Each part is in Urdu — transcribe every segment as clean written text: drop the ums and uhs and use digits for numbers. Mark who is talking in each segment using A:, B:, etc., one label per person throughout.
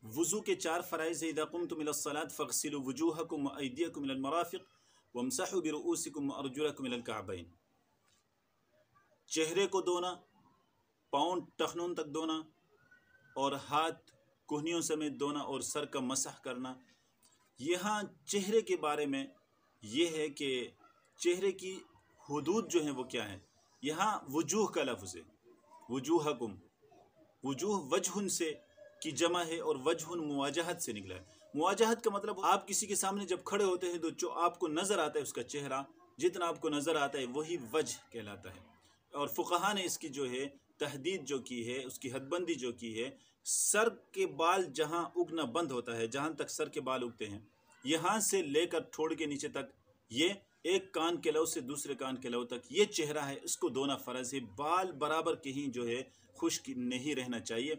A: وضو کے 4 فرائض ہیں۔ اذا قمتم الى الصلاة فاغسلوا وجوهكم وايديكم الى المرافق وامسحوا برؤوسكم وارجلكم الى الكعبين۔ چہرے کو دھونا، پاؤں ٹخنوں تک دھونا، اور ہاتھ کوہنیوں سمیت دھونا، اور سر کا مسح کرنا۔ یہاں چہرے کے بارے میں یہ ہے کہ چہرے کی حدود جو ہیں وہ کیا ہیں۔ یہاں وجوہ کا لفظ ہے، وجوہکم، وجوہ وجہن سے کی جمع ہے، اور وجہن مواجہت سے نکلا ہے۔ مواجہت کا مطلب آپ کسی کے سامنے جب کھڑے ہوتے ہیں تو جو آپ کو نظر آتا ہے اس کا چہرہ، جتنا آپ کو نظر آتا ہے وہی وجہ کہلاتا ہے۔ اور فقہا نے اس کی جو ہے تحدید جو کی ہے، اس کی حد بندی جو کی ہے، سر کے بال جہاں اگنا بند ہوتا ہے، جہاں تک سر کے بال اگتے ہیں، یہاں سے لے کر ٹھوڑ کے نیچے تک، یہ ایک کان کے لو سے دوسرے کان کے لو تک یہ چہرہ ہے، اس کو دھونا فرض ہے۔ بال برابر کہیں جو ہے خشک نہیں رہنا چاہیے۔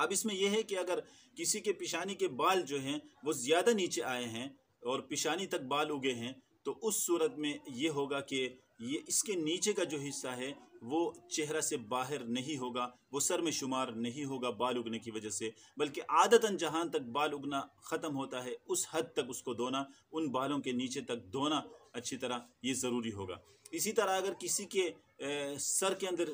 A: اب اس میں یہ ہے کہ اگر کسی کے پیشانی کے بال جو ہیں وہ زیادہ نیچے آئے ہیں اور پیشانی تک بال اگے ہیں، تو اس صورت میں یہ ہوگا کہ یہ اس کے نیچے کا جو حصہ ہے وہ چہرہ سے باہر نہیں ہوگا، وہ سر میں شمار نہیں ہوگا بال اگنے کی وجہ سے، بلکہ عادتاً جہاں تک بال اگنا ختم ہوتا ہے اس حد تک اس کو دھونا، ان بالوں کے نیچے تک دھونا اچھی طرح یہ ضروری ہوگا۔ اسی طرح اگر کسی کے سر کے اندر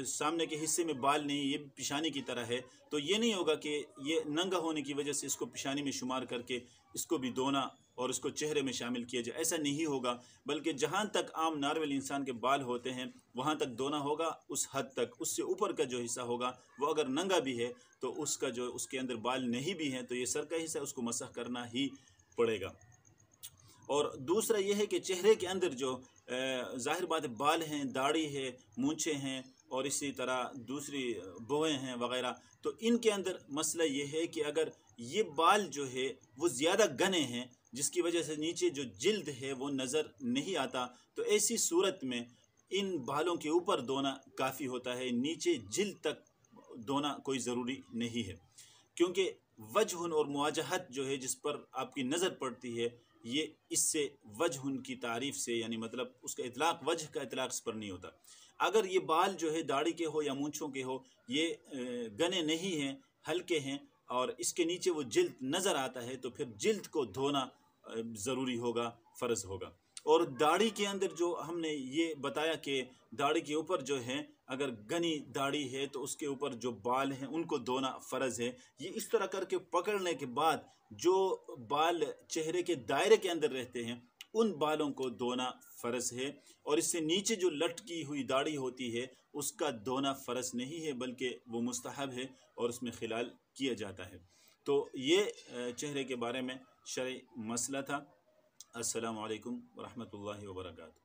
A: سامنے کے حصے میں بال نہیں، یہ پیشانی کی طرح ہے، تو یہ نہیں ہوگا کہ یہ ننگا ہونے کی وجہ سے اس کو پیشانی میں شمار کر کے اس کو بھی دھونا اور اس کو چہرے میں شامل کیا جائے، ایسا نہیں ہوگا، بلکہ جہاں تک عام نارمل انسان کے بال ہوتے ہیں وہاں تک دھونا ہوگا، اس حد تک۔ اس سے اوپر کا جو حصہ ہوگا وہ اگر ننگا بھی ہے تو اس کا جو اس کے اندر بال نہیں بھی ہیں تو یہ سر کا حصہ اس کو مسح کرنا ہی پڑے گا۔ اور دوسرا یہ ہے کہ چہرے کے اندر جو ظاہر بات ہے بال ہیں، داڑھی ہے، مونچھیں ہیں، اور اسی طرح دوسری بوئیں ہیں وغیرہ، تو ان کے اندر مسئلہ یہ ہے کہ اگر یہ بال جو ہے وہ زیادہ گھنے ہیں جس کی وجہ سے نیچے جو جلد ہے وہ نظر نہیں آتا، تو ایسی صورت میں ان بالوں کے اوپر دھونا کافی ہوتا ہے، نیچے جلد تک دھونا کوئی ضروری نہیں ہے، کیونکہ وجہن اور مواجہت جو ہے جس پر آپ کی نظر پڑتی ہے، یہ اس سے وجہن کی تعریف سے، یعنی مطلب اس کا اطلاق، وجہ کا اطلاق اس پر نہیں ہوتا۔ اگر یہ بال جو ہے داڑھی کے ہو یا مونچھوں کے ہو، یہ گھنے نہیں ہیں، ہلکے ہیں، اور اس کے نیچے وہ جلد نظر آتا ہے، تو پھر جلد کو دھونا ضروری ہوگا، فرض ہوگا۔ اور داڑھی کے اندر جو ہم نے یہ بتایا کہ داڑھی کے اوپر جو ہے اگر گھنی داڑھی ہے تو اس کے اوپر جو بال ہیں ان کو دھونا فرض ہے۔ یہ اس طرح کر کے پکڑنے کے بعد جو بال چہرے کے دائرے کے اندر رہتے ہیں ان بالوں کو دھونا فرض ہے، اور اس سے نیچے جو لٹکی ہوئی داڑھی ہوتی ہے اس کا دھونا فرض نہیں ہے، بلکہ وہ مستحب ہے اور اس میں خلال کیا جاتا ہے۔ تو یہ چہرے کے بارے میں شرعی مسئلہ تھا۔ السلام علیکم ورحمۃ اللہ وبرکاتہ۔